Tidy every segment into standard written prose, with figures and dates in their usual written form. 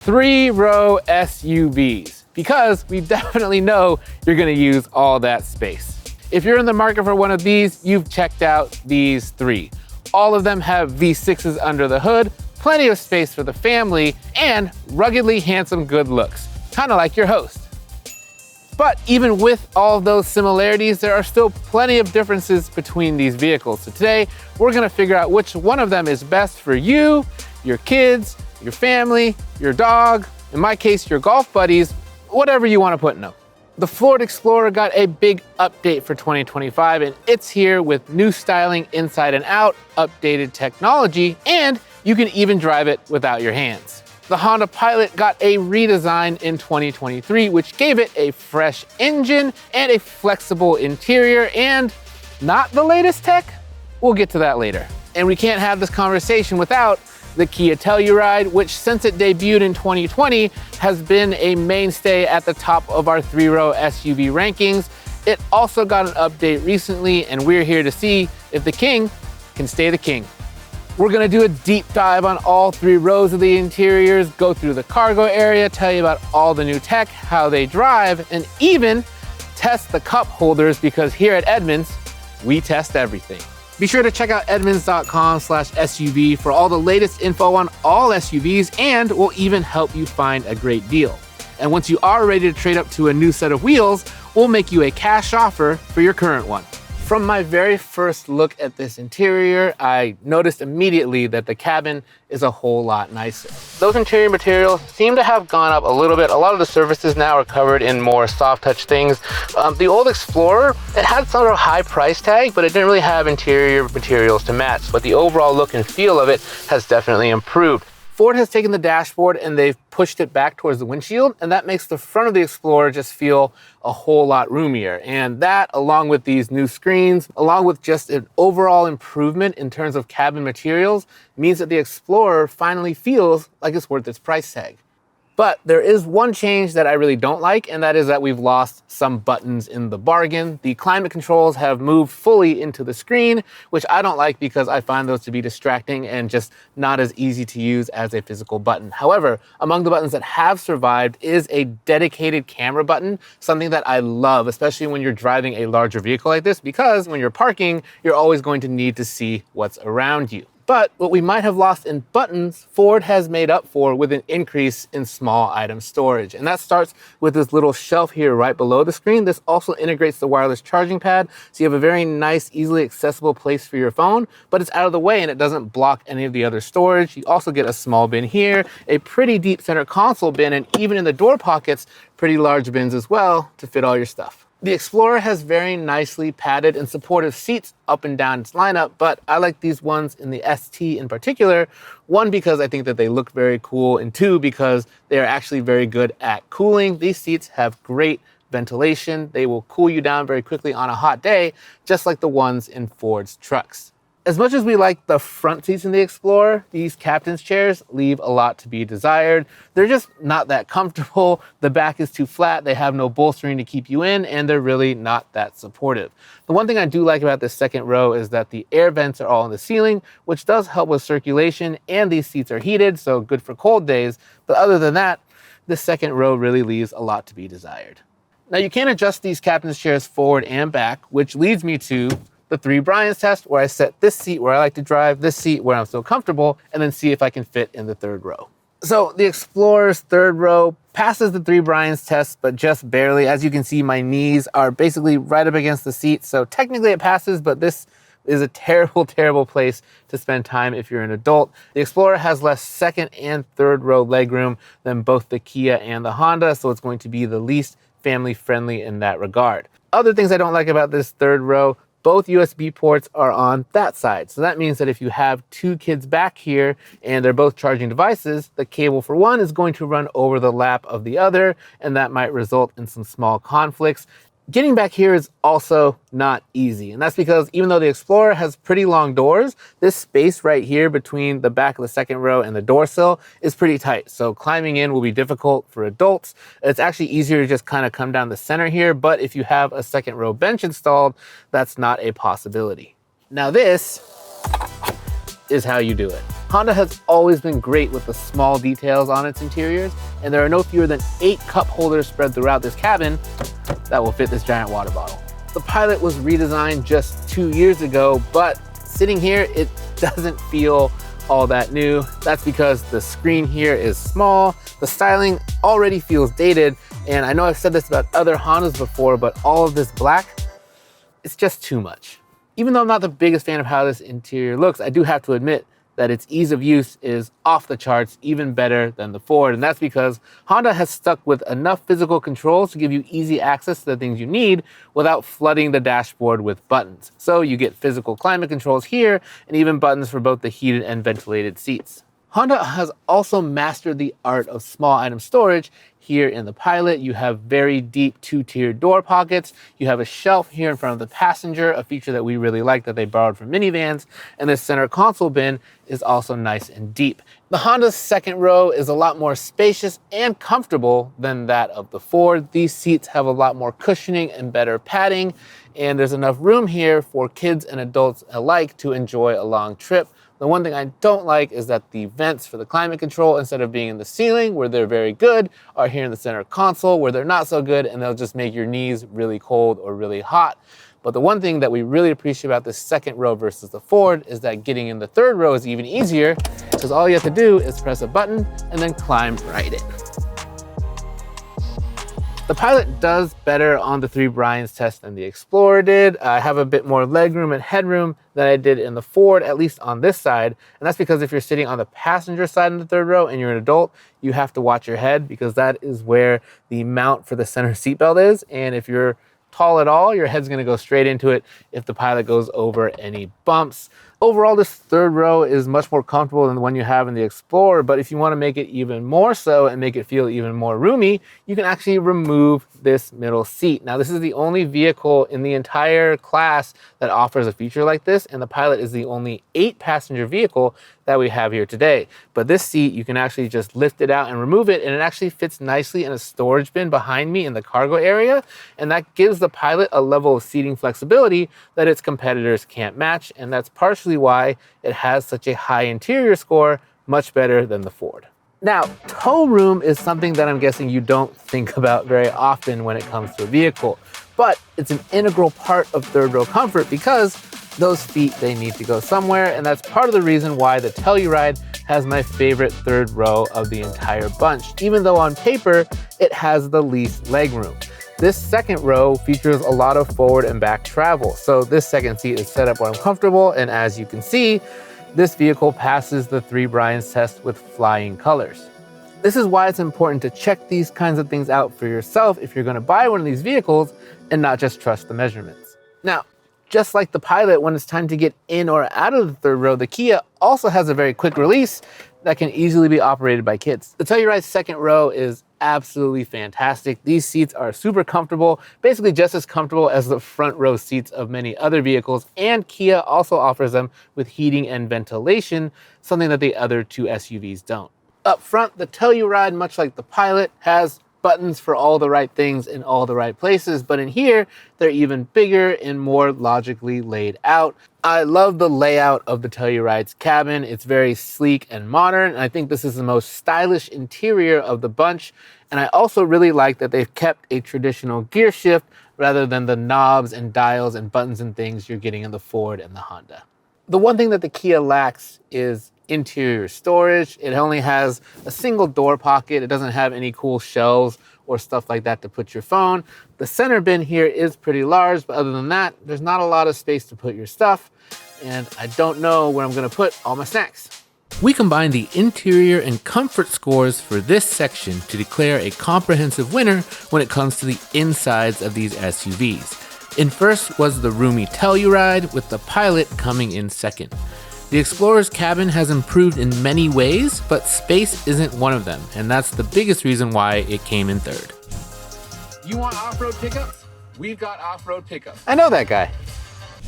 3-row SUVs, because we definitely know you're gonna use all that space. If you're in the market for one of these, you've checked out these three. All of them have V6s under the hood, plenty of space for the family, and ruggedly handsome good looks, kind of like your host. But even with all of those similarities, there are still plenty of differences between these vehicles. So today, we're gonna figure out which one of them is best for you, your kids, your family, your dog, in my case, your golf buddies, whatever you want to put in them. The Ford Explorer got a big update for 2025, and it's here with new styling inside and out, updated technology, and you can even drive it without your hands. The Honda Pilot got a redesign in 2023, which gave it a fresh engine and a flexible interior, and not the latest tech? We'll get to that later. And we can't have this conversation without the Kia Telluride, which since it debuted in 2020 has been a mainstay at the top of our 3-row SUV rankings. It also got an update recently, and we're here to see if the king can stay the king. We're gonna do a deep dive on all 3 rows of the interiors, go through the cargo area, tell you about all the new tech, how they drive, and even test the cup holders, because here at Edmunds, we test everything. Be sure to check out edmunds.com/SUV for all the latest info on all SUVs, and we'll even help you find a great deal. And once you are ready to trade up to a new set of wheels, we'll make you a cash offer for your current one. From my very first look at this interior, I noticed immediately that the cabin is a whole lot nicer. Those interior materials seem to have gone up a little bit. A lot of the surfaces now are covered in more soft touch things. The old Explorer, it had some sort of high price tag, but it didn't really have interior materials to match. But the overall look and feel of it has definitely improved. Ford has taken the dashboard and they've pushed it back towards the windshield, and that makes the front of the Explorer just feel a whole lot roomier. And that, along with these new screens, along with just an overall improvement in terms of cabin materials, means that the Explorer finally feels like it's worth its price tag. But there is one change that I really don't like, and that is that we've lost some buttons in the bargain. The climate controls have moved fully into the screen, which I don't like because I find those to be distracting and just not as easy to use as a physical button. However, among the buttons that have survived is a dedicated camera button, something that I love, especially when you're driving a larger vehicle like this, because when you're parking, you're always going to need to see what's around you. But what we might have lost in buttons, Ford has made up for with an increase in small item storage. And that starts with this little shelf here right below the screen. This also integrates the wireless charging pad, so you have a very nice, easily accessible place for your phone, but it's out of the way and it doesn't block any of the other storage. You also get a small bin here, a pretty deep center console bin, and even in the door pockets, pretty large bins as well to fit all your stuff. The Explorer has very nicely padded and supportive seats up and down its lineup, but I like these ones in the ST in particular. One, because I think that they look very cool, and two, because they are actually very good at cooling. These seats have great ventilation. They will cool you down very quickly on a hot day, just like the ones in Ford's trucks. As much as we like the front seats in the Explorer, these captain's chairs leave a lot to be desired. They're just not that comfortable. The back is too flat. They have no bolstering to keep you in, and they're really not that supportive. The one thing I do like about this second row is that the air vents are all in the ceiling, which does help with circulation, and these seats are heated, so good for cold days. But other than that, the second row really leaves a lot to be desired. Now, you can adjust these captain's chairs forward and back, which leads me to the 3 Brian's test, where I set this seat where I like to drive, this seat where I'm so comfortable, and then see if I can fit in the 3rd row. So the Explorer's 3rd row passes the 3 Brian's test, but just barely. As you can see, my knees are basically right up against the seat, so technically it passes, but this is a terrible, terrible place to spend time if you're an adult. The Explorer has less 2nd and 3rd row legroom than both the Kia and the Honda, so it's going to be the least family friendly in that regard. Other things I don't like about this 3rd row: both USB ports are on that side. So that means that if you have 2 kids back here and they're both charging devices, the cable for one is going to run over the lap of the other, and that might result in some small conflicts. Getting back here is also not easy, and that's because even though the Explorer has pretty long doors, this space right here between the back of the 2nd row and the door sill is pretty tight. So climbing in will be difficult for adults. It's actually easier to just kind of come down the center here, but if you have a 2nd row bench installed, that's not a possibility. Now this is how you do it. Honda has always been great with the small details on its interiors, and there are no fewer than 8 cup holders spread throughout this cabin that will fit this giant water bottle. The Pilot was redesigned just 2 years ago, but sitting here, it doesn't feel all that new. That's because the screen here is small, the styling already feels dated, and I know I've said this about other Hondas before, but all of this black, it's just too much. Even though I'm not the biggest fan of how this interior looks, I do have to admit that its ease of use is off the charts, even better than the Ford. And that's because Honda has stuck with enough physical controls to give you easy access to the things you need without flooding the dashboard with buttons. So you get physical climate controls here and even buttons for both the heated and ventilated seats. Honda has also mastered the art of small item storage. Here in the Pilot, you have very deep 2-tier door pockets. You have a shelf here in front of the passenger, a feature that we really like that they borrowed from minivans. And this center console bin is also nice and deep. The Honda's second row is a lot more spacious and comfortable than that of the Ford. These seats have a lot more cushioning and better padding, and there's enough room here for kids and adults alike to enjoy a long trip. The one thing I don't like is that the vents for the climate control, instead of being in the ceiling where they're very good, are here in the center console where they're not so good, and they'll just make your knees really cold or really hot. But the one thing that we really appreciate about this second row versus the Ford is that getting in the third row is even easier, because all you have to do is press a button and then climb right in. The Pilot does better on the 3 Brian's test than the Explorer did. I have a bit more legroom and headroom than I did in the Ford, at least on this side. And that's because if you're sitting on the passenger side in the third row and you're an adult, you have to watch your head, because that is where the mount for the center seatbelt is. And if you're tall at all, your head's gonna go straight into it if the Pilot goes over any bumps. Overall, this third row is much more comfortable than the one you have in the Explorer, but if you want to make it even more so and make it feel even more roomy, you can actually remove this middle seat. Now, this is the only vehicle in the entire class that offers a feature like this, and the Pilot is the only 8-passenger vehicle that we have here today. But this seat, you can actually just lift it out and remove it, and it actually fits nicely in a storage bin behind me in the cargo area, and that gives the Pilot a level of seating flexibility that its competitors can't match, and that's partially why it has such a high interior score, much better than the Ford. Now, tow room is something that I'm guessing you don't think about very often when it comes to a vehicle, but it's an integral part of third row comfort because those feet, they need to go somewhere, and that's part of the reason why the Telluride has my favorite third row of the entire bunch, even though on paper, it has the least legroom. This second row features a lot of forward and back travel. So this second seat is set up where I'm comfortable, and as you can see, this vehicle passes the 3 Brian's test with flying colors. This is why it's important to check these kinds of things out for yourself if you're gonna buy one of these vehicles and not just trust the measurements. Now, just like the Pilot, when it's time to get in or out of the third row, the Kia also has a very quick release that can easily be operated by kids. The Telluride's second row is absolutely fantastic. These seats are super comfortable, basically just as comfortable as the front row seats of many other vehicles, and Kia also offers them with heating and ventilation, something that the other 2 SUVs don't. Up front, the Telluride, much like the Pilot, has buttons for all the right things in all the right places, but in here, they're even bigger and more logically laid out. I love the layout of the Telluride's cabin. It's very sleek and modern, and I think this is the most stylish interior of the bunch. And I also really like that they've kept a traditional gear shift rather than the knobs and dials and buttons and things you're getting in the Ford and the Honda. The one thing that the Kia lacks is interior storage. It only has a single door pocket. It doesn't have any cool shelves or stuff like that to put your phone. The center bin here is pretty large, but other than that, there's not a lot of space to put your stuff, and I don't know where I'm gonna put all my snacks. We combined the interior and comfort scores for this section to declare a comprehensive winner when it comes to the insides of these SUVs. In first was the roomy Telluride, with the Pilot coming in second. The Explorer's cabin has improved in many ways, but space isn't one of them, and that's the biggest reason why it came in third. You want off-road pickups? We've got off-road pickups. I know that guy.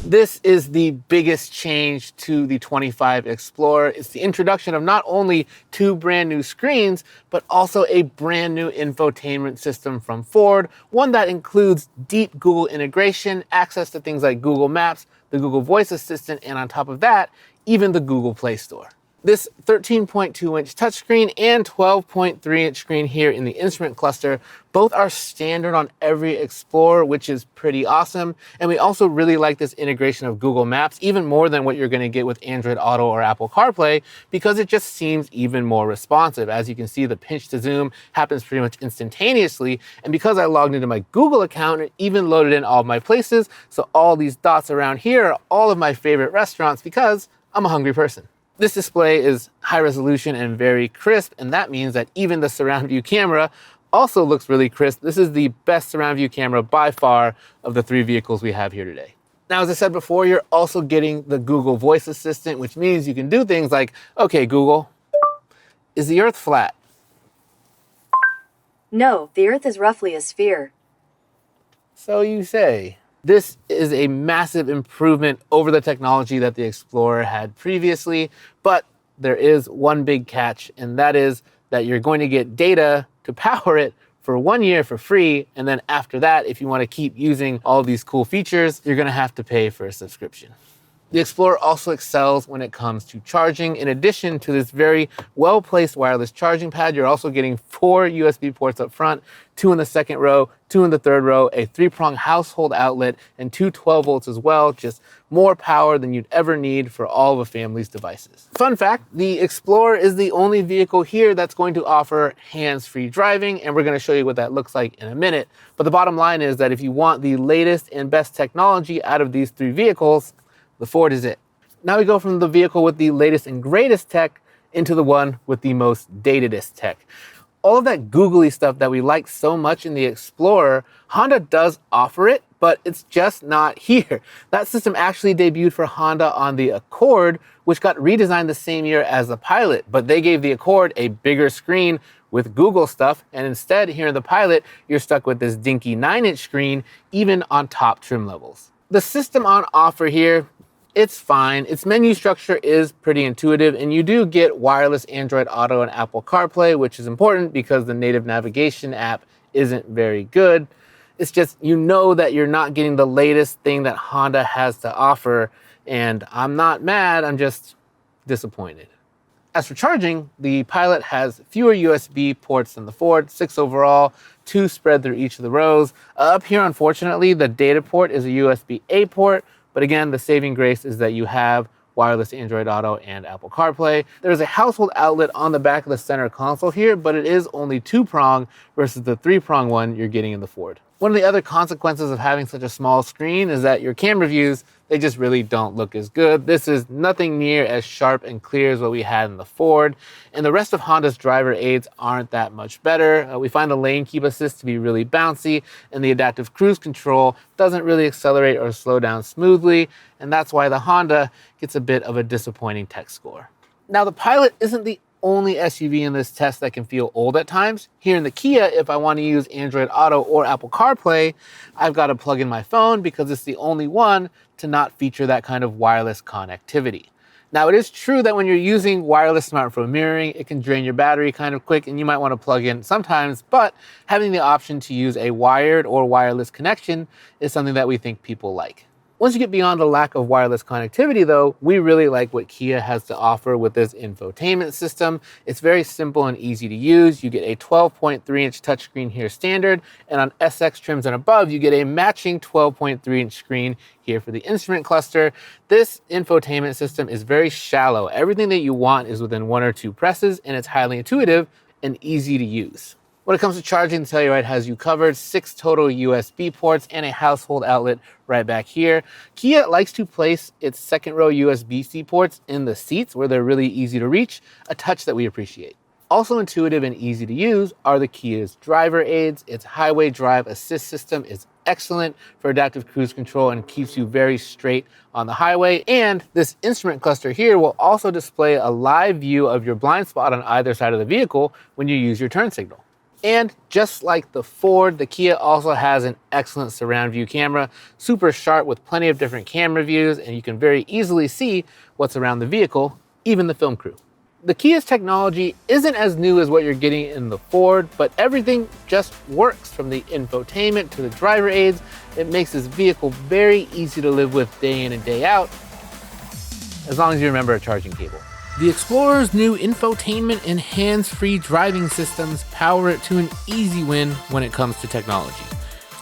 This is the biggest change to the 25 Explorer. It's the introduction of not only 2 brand new screens, but also a brand new infotainment system from Ford, one that includes deep Google integration, access to things like Google Maps, the Google Voice Assistant, and on top of that, even the Google Play Store. This 13.2-inch touchscreen and 12.3-inch screen here in the instrument cluster, both are standard on every Explorer, which is pretty awesome. And we also really like this integration of Google Maps, even more than what you're going to get with Android Auto or Apple CarPlay, because it just seems even more responsive. As you can see, the pinch to zoom happens pretty much instantaneously. And because I logged into my Google account, it even loaded in all of my places. So all these dots around here are all of my favorite restaurants because I'm a hungry person. This display is high resolution and very crisp, and that means that even the surround view camera also looks really crisp. This is the best surround view camera by far of the 3 vehicles we have here today. Now, as I said before, you're also getting the Google Voice Assistant, which means you can do things like, okay, Google, is the Earth flat? No, the Earth is roughly a sphere. So you say. This is a massive improvement over the technology that the Explorer had previously, but there is one big catch, and that is that you're going to get data to power it for 1 year for free, and then after that, if you want to keep using all these cool features, you're going to have to pay for a subscription. The Explorer also excels when it comes to charging. In addition to this very well-placed wireless charging pad, you're also getting 4 USB ports up front, 2 in the second row, 2 in the third row, a 3-prong household outlet, and 2 12 volts as well. Just more power than you'd ever need for all of a family's devices. Fun fact, the Explorer is the only vehicle here that's going to offer hands-free driving, and we're going to show you what that looks like in a minute. But the bottom line is that if you want the latest and best technology out of these 3 vehicles, the Ford is it. Now we go from the vehicle with the latest and greatest tech into the one with the most datedest tech. All of that googly stuff that we like so much in the Explorer, Honda does offer it, but it's just not here. That system actually debuted for Honda on the Accord, which got redesigned the same year as the Pilot, but they gave the Accord a bigger screen with Google stuff, and instead here in the Pilot, you're stuck with this dinky 9-inch screen, even on top trim levels. The system on offer here, it's fine. Its menu structure is pretty intuitive, and you do get wireless Android Auto and Apple CarPlay, which is important because the native navigation app isn't very good. It's just, you know that you're not getting the latest thing that Honda has to offer, and I'm not mad, I'm just disappointed. As for charging, the Pilot has fewer USB ports than the Ford, 6 overall, 2 spread through each of the rows. Up here, unfortunately, the data port is a USB-A port, but again, the saving grace is that you have wireless Android Auto and Apple CarPlay. There's a household outlet on the back of the center console here, but it is only 2-prong versus the 3-prong one you're getting in the Ford. One of the other consequences of having such a small screen is that your camera views, they just really don't look as good. This is nothing near as sharp and clear as what we had in the Ford, and the rest of Honda's driver aids aren't that much better. We find the lane keep assist to be really bouncy, and the adaptive cruise control doesn't really accelerate or slow down smoothly, and that's why the Honda gets a bit of a disappointing tech score. Now, the Pilot isn't the only SUV in this test that can feel old at times. Here in the Kia, if I want to use Android Auto or Apple CarPlay, I've got to plug in my phone because it's the only one to not feature that kind of wireless connectivity. Now, it is true that when you're using wireless smartphone mirroring, it can drain your battery kind of quick and you might want to plug in sometimes, but having the option to use a wired or wireless connection is something that we think people like. Once you get beyond the lack of wireless connectivity though, we really like what Kia has to offer with this infotainment system. It's very simple and easy to use. You get a 12.3-inch touchscreen here standard, and on SX trims and above, you get a matching 12.3-inch screen here for the instrument cluster. This infotainment system is very shallow. Everything that you want is within 1 or 2 presses, and it's highly intuitive and easy to use. When it comes to charging, the Telluride has you covered, 6 total USB ports and a household outlet right back here. Kia likes to place its second row USB-C ports in the seats where they're really easy to reach, a touch that we appreciate. Also intuitive and easy to use are the Kia's driver aids. Its highway drive assist system is excellent for adaptive cruise control and keeps you very straight on the highway. And this instrument cluster here will also display a live view of your blind spot on either side of the vehicle when you use your turn signal. And just like the Ford, the Kia also has an excellent surround view camera, super sharp with plenty of different camera views, and you can very easily see what's around the vehicle, even the film crew. The Kia's technology isn't as new as what you're getting in the Ford, but everything just works from the infotainment to the driver aids. It makes this vehicle very easy to live with day in and day out, as long as you remember a charging cable. The Explorer's new infotainment and hands-free driving systems power it to an easy win when it comes to technology.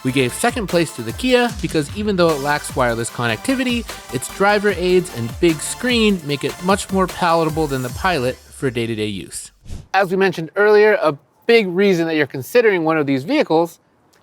We gave second place to the Kia because even though it lacks wireless connectivity, its driver aids and big screen make it much more palatable than the Pilot for day-to-day use. As we mentioned earlier, a big reason that you're considering one of these vehicles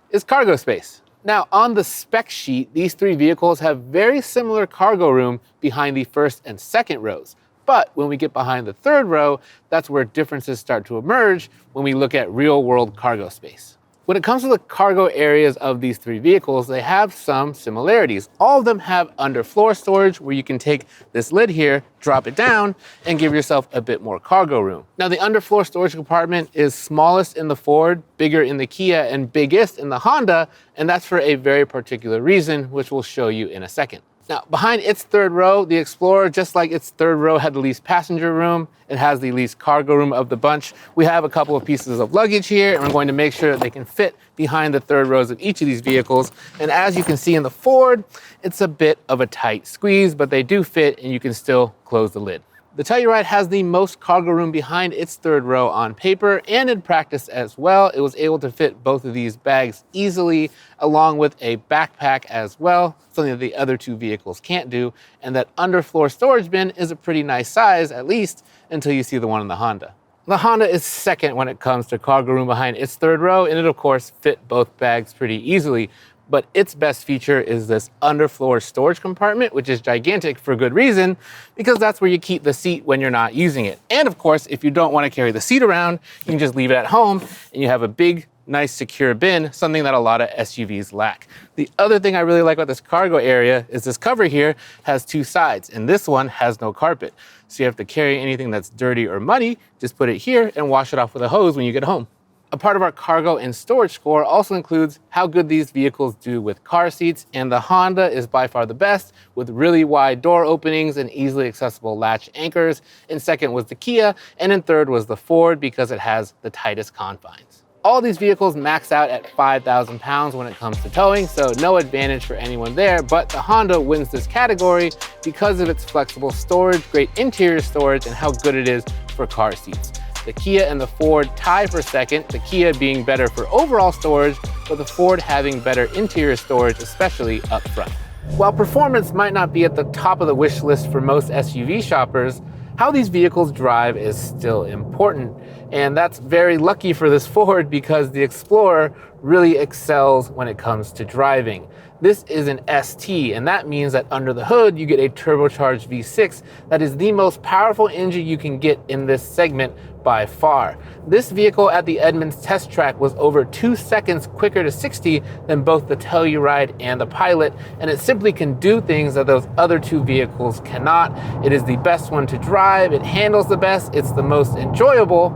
is cargo space. Now, on the spec sheet, these three vehicles have very similar cargo room behind the first and second rows. But when we get behind the third row, that's where differences start to emerge when we look at real-world cargo space. When it comes to the cargo areas of these three vehicles, they have some similarities. All of them have underfloor storage where you can take this lid here, drop it down, and give yourself a bit more cargo room. Now, the underfloor storage compartment is smallest in the Ford, bigger in the Kia, and biggest in the Honda, and that's for a very particular reason, which we'll show you in a second. Now, behind its third row, the Explorer, just like its third row had the least passenger room, it has the least cargo room of the bunch. We have a couple of pieces of luggage here, and we're going to make sure that they can fit behind the third rows of each of these vehicles. And as you can see in the Ford, it's a bit of a tight squeeze, but they do fit, and you can still close the lid. The Telluride has the most cargo room behind its third row on paper and in practice as well. It was able to fit both of these bags easily, along with a backpack as well, something that the other two vehicles can't do. And that underfloor storage bin is a pretty nice size, at least until you see the one in the Honda. The Honda is second when it comes to cargo room behind its third row, and it of course fit both bags pretty easily. But its best feature is this underfloor storage compartment, which is gigantic for good reason, because that's where you keep the seat when you're not using it. And of course, if you don't want to carry the seat around, you can just leave it at home and you have a big, nice, secure bin, something that a lot of SUVs lack. The other thing I really like about this cargo area is this cover here has two sides, and this one has no carpet. So you have to carry anything that's dirty or muddy, just put it here and wash it off with a hose when you get home. A part of our cargo and storage score also includes how good these vehicles do with car seats, and the Honda is by far the best with really wide door openings and easily accessible latch anchors. In second was the Kia, and in third was the Ford because it has the tightest confines. All these vehicles max out at 5,000 pounds when it comes to towing, so no advantage for anyone there, but the Honda wins this category because of its flexible storage, great interior storage, and how good it is for car seats. The Kia and the Ford tie for second, the Kia being better for overall storage, but the Ford having better interior storage, especially up front. While performance might not be at the top of the wish list for most SUV shoppers, how these vehicles drive is still important. And that's very lucky for this Ford because the Explorer really excels when it comes to driving. This is an ST, and that means that under the hood, you get a turbocharged V6 that is the most powerful engine you can get in this segment by far. This vehicle at the Edmunds test track was over 2 seconds quicker to 60 than both the Telluride and the Pilot, and it simply can do things that those other two vehicles cannot. It is the best one to drive, it handles the best, it's the most enjoyable,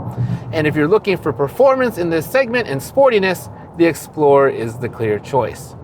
and if you're looking for performance in this segment and sportiness, the Explorer is the clear choice.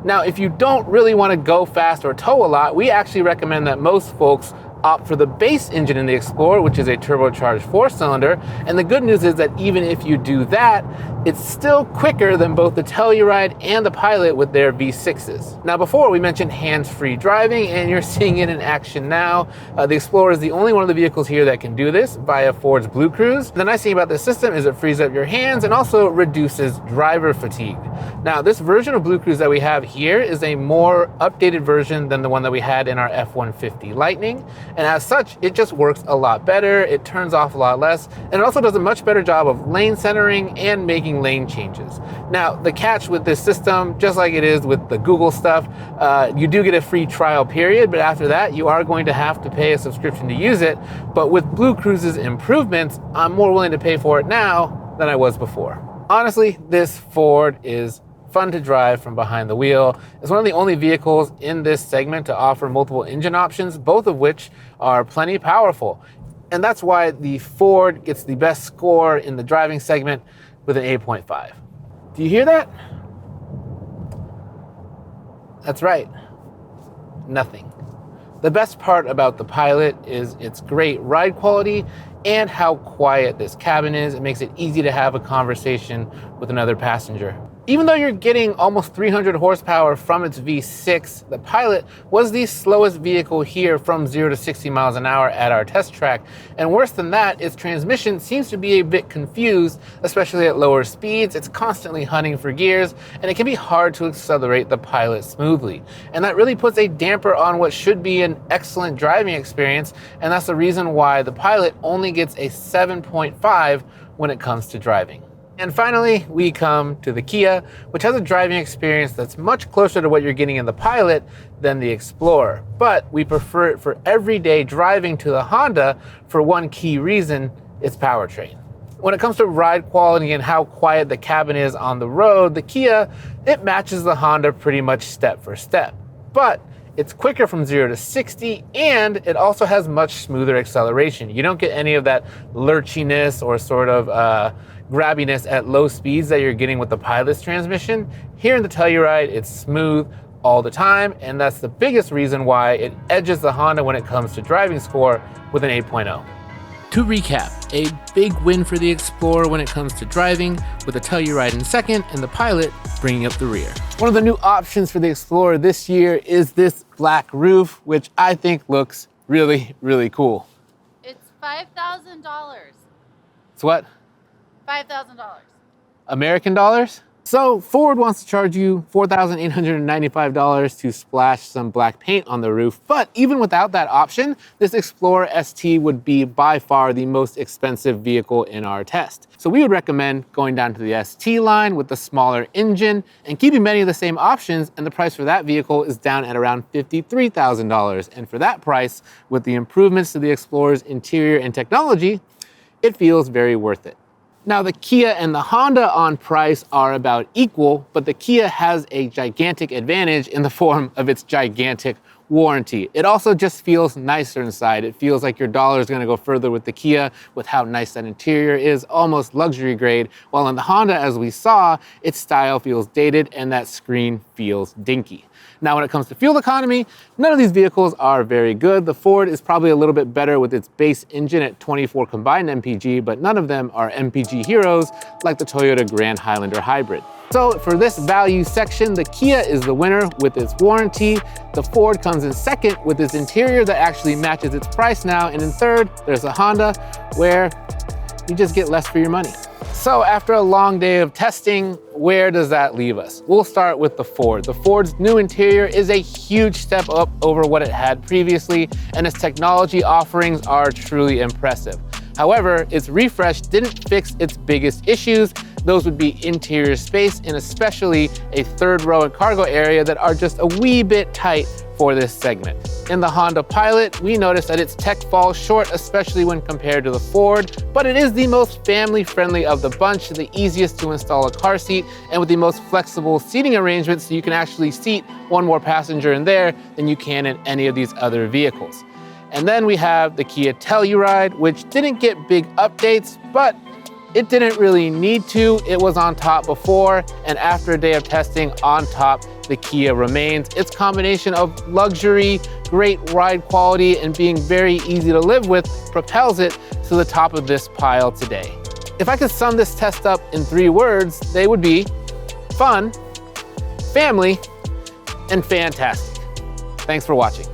Now, if you don't really want to go fast or tow a lot, we actually recommend that most folks opt for the base engine in the Explorer, which is a turbocharged 4-cylinder. And the good news is that even if you do that, it's still quicker than both the Telluride and the Pilot with their V6s. Now, before we mentioned hands-free driving, and you're seeing it in action now. The Explorer is the only one of the vehicles here that can do this via Ford's Blue Cruise. The nice thing about this system is it frees up your hands and also reduces driver fatigue. Now, this version of Blue Cruise that we have here is a more updated version than the one that we had in our F-150 Lightning. And as such, it just works a lot better, it turns off a lot less, and it also does a much better job of lane centering and making lane changes. Now, the catch with this system, just like it is with the Google stuff, you do get a free trial period, but after that, you are going to have to pay a subscription to use it. But with Blue Cruise's improvements, I'm more willing to pay for it now than I was before. Honestly, this Ford is fun to drive from behind the wheel. It's one of the only vehicles in this segment to offer multiple engine options, both of which are plenty powerful. And that's why the Ford gets the best score in the driving segment with an 8.5. Do you hear that? That's right, nothing. The best part about the Pilot is its great ride quality and how quiet this cabin is. It makes it easy to have a conversation with another passenger. Even though you're getting almost 300 horsepower from its V6, the Pilot was the slowest vehicle here from 0 to 60 miles an hour at our test track. And worse than that, its transmission seems to be a bit confused, especially at lower speeds. It's constantly hunting for gears, and it can be hard to accelerate the Pilot smoothly. And that really puts a damper on what should be an excellent driving experience, and that's the reason why the Pilot only gets a 7.5 when it comes to driving. And finally, we come to the Kia, which has a driving experience that's much closer to what you're getting in the Pilot than the Explorer. But we prefer it for everyday driving to the Honda for one key reason: its powertrain. When it comes to ride quality and how quiet the cabin is on the road, the Kia, it matches the Honda pretty much step for step. But it's quicker from 0 to 60, and it also has much smoother acceleration. You don't get any of that lurchiness or sort of grabbiness at low speeds that you're getting with the Pilot's transmission. Here in the Telluride, it's smooth all the time, and that's the biggest reason why it edges the Honda when it comes to driving score with an 8.0. To recap, a big win for the Explorer when it comes to driving, with the Telluride in second and the Pilot bringing up the rear. One of the new options for the Explorer this year is this black roof, which I think looks really, really cool. It's $5,000. It's what? $5,000. American dollars? So Ford wants to charge you $4,895 to splash some black paint on the roof, but even without that option, this Explorer ST would be by far the most expensive vehicle in our test. So we would recommend going down to the ST line with the smaller engine and keeping many of the same options, and the price for that vehicle is down at around $53,000. And for that price, with the improvements to the Explorer's interior and technology, it feels very worth it. Now, the Kia and the Honda on price are about equal, but the Kia has a gigantic advantage in the form of its gigantic warranty. It also just feels nicer inside. It feels like your dollar is going to go further with the Kia, with how nice that interior is, almost luxury grade, while in the Honda, as we saw, its style feels dated and that screen feels dinky. Now, when it comes to fuel economy, none of these vehicles are very good. The Ford is probably a little bit better with its base engine at 24 combined MPG, but none of them are MPG heroes like the Toyota Grand Highlander Hybrid. So for this value section, the Kia is the winner with its warranty. The Ford comes in second with its interior that actually matches its price now. And in third, there's a Honda, where you just get less for your money. So after a long day of testing, where does that leave us? We'll start with the Ford. The Ford's new interior is a huge step up over what it had previously, and its technology offerings are truly impressive. However, its refresh didn't fix its biggest issues. Those would be interior space, and especially a third row and cargo area that are just a wee bit tight for this segment. In the Honda Pilot, we noticed that its tech falls short, especially when compared to the Ford, but it is the most family-friendly of the bunch, the easiest to install a car seat, and with the most flexible seating arrangements, so you can actually seat one more passenger in there than you can in any of these other vehicles. And then we have the Kia Telluride, which didn't get big updates, but it didn't really need to. It was on top before, and after a day of testing, on top the Kia remains. Its combination of luxury, great ride quality, and being very easy to live with propels it to the top of this pile today. If I could sum this test up in 3 words, they would be fun, family, and fantastic. Thanks for watching.